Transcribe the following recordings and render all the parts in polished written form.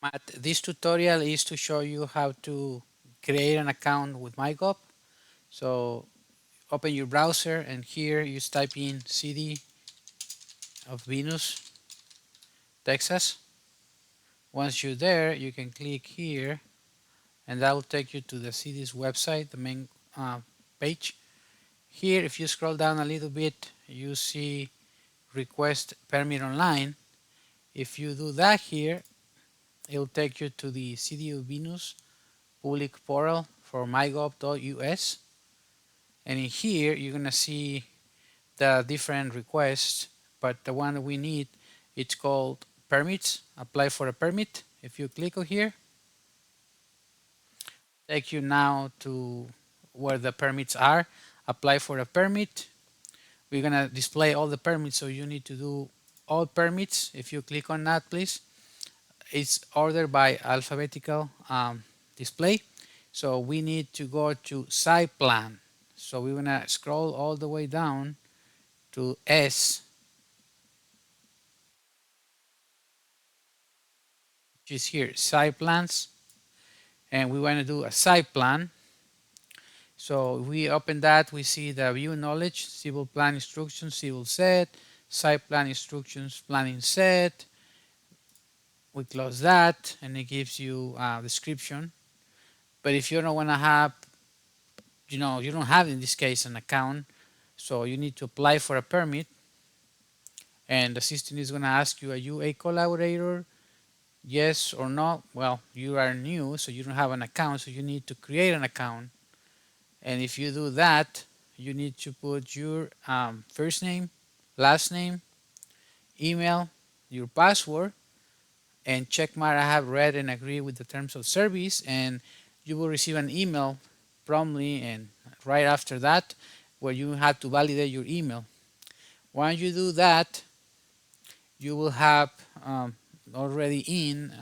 Matt, this tutorial is to show you how to create an account with MyGov. So open your browser and here you type in city of Venus, Texas. Once you're there, you can click here and that will take you to the city's website, the main page. Here, if you scroll down a little bit, you see request permit online. If you do that here, it will take you to the City of Venus public portal for mygov.us. And in here, you're going to see the different requests, but the one that we need, it's called permits. Apply for a permit. If you click on here, take you now to where the permits are. Apply for a permit. We're going to display all the permits, so you need to do all permits. If you click on that, please. It's ordered by alphabetical display. So we need to go to site plan. So we're going to scroll all the way down to S, which is here, site plans. And we want to do a site plan. So if we open that, we see the view knowledge, civil plan instructions, civil set, site plan instructions, planning set. We close that and it gives you a description. But if you don't want to have, you don't have in this case an account, so you need to apply for a permit and the system is going to ask you, are you a collaborator? Yes or no? Well, you are new, so you don't have an account, so you need to create an account. And if you do that, you need to put your first name, last name, email, your password, and check mark I have read and agree with the terms of service, and you will receive an email promptly and right after that where you have to validate your email. Once you do that, you will have already in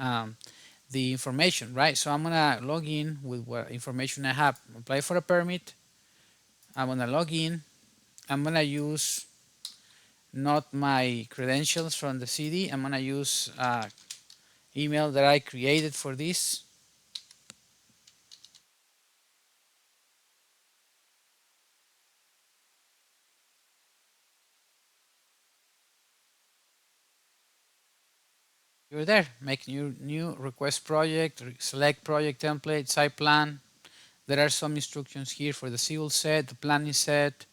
the information, right? So I'm gonna log in with what information I have. Apply for a permit. I'm gonna log in. I'm gonna use not my credentials from the city. I'm gonna use email that I created for this. You're there. Make new request project, select project template, site plan. There are some instructions here for the civil set, the planning set,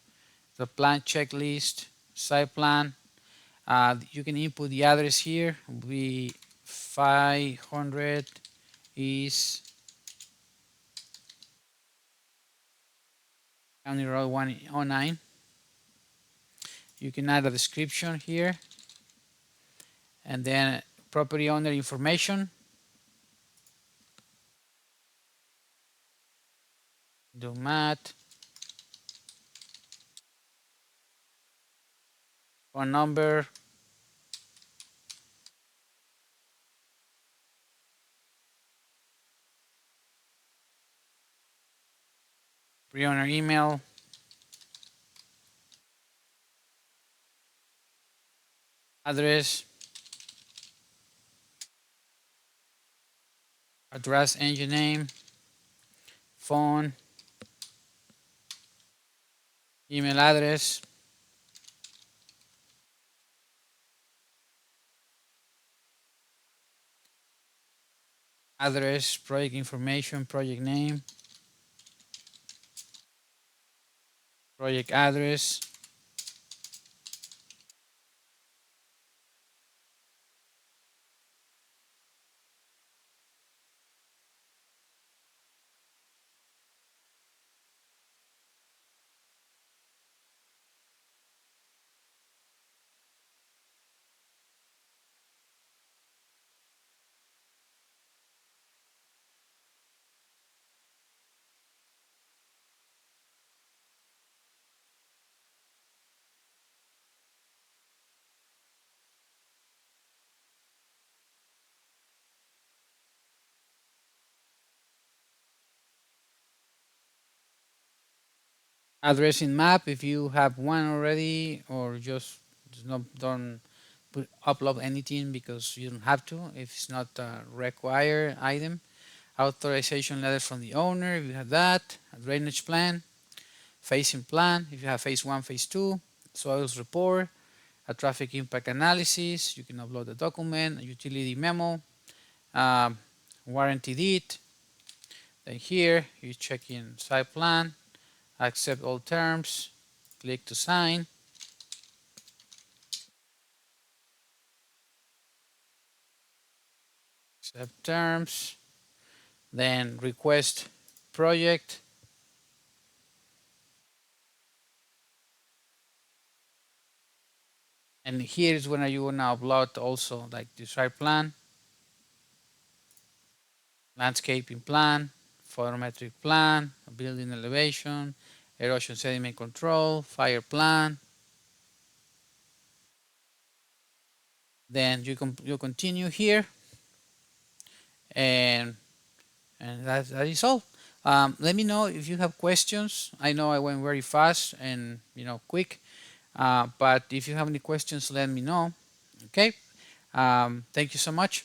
the plan checklist, site plan. You can input the address here. We 500 is County Road 109. You can add a description here and then property owner information. Do math, phone number, pre-owner email, address, address engine name, phone, email address, address, project information, project name, project address, addressing map if you have one already or just don't upload anything because you don't have to if it's not a required item. Authorization letter from the owner, if you have that. A drainage plan, phasing plan, if you have phase one, phase two. Soils report, a traffic impact analysis. You can upload the document, a utility memo, um, warranty deed. Then here you check in site plan, accept all terms, click to sign, accept terms, then request project. And here is when you wanna upload also like the site plan, landscaping plan, photometric plan, building elevation, erosion sediment control, fire plan. Then you continue here, and that is all. Let me know if you have questions. I know I went very fast and quick, but if you have any questions, let me know. Okay. Thank you so much.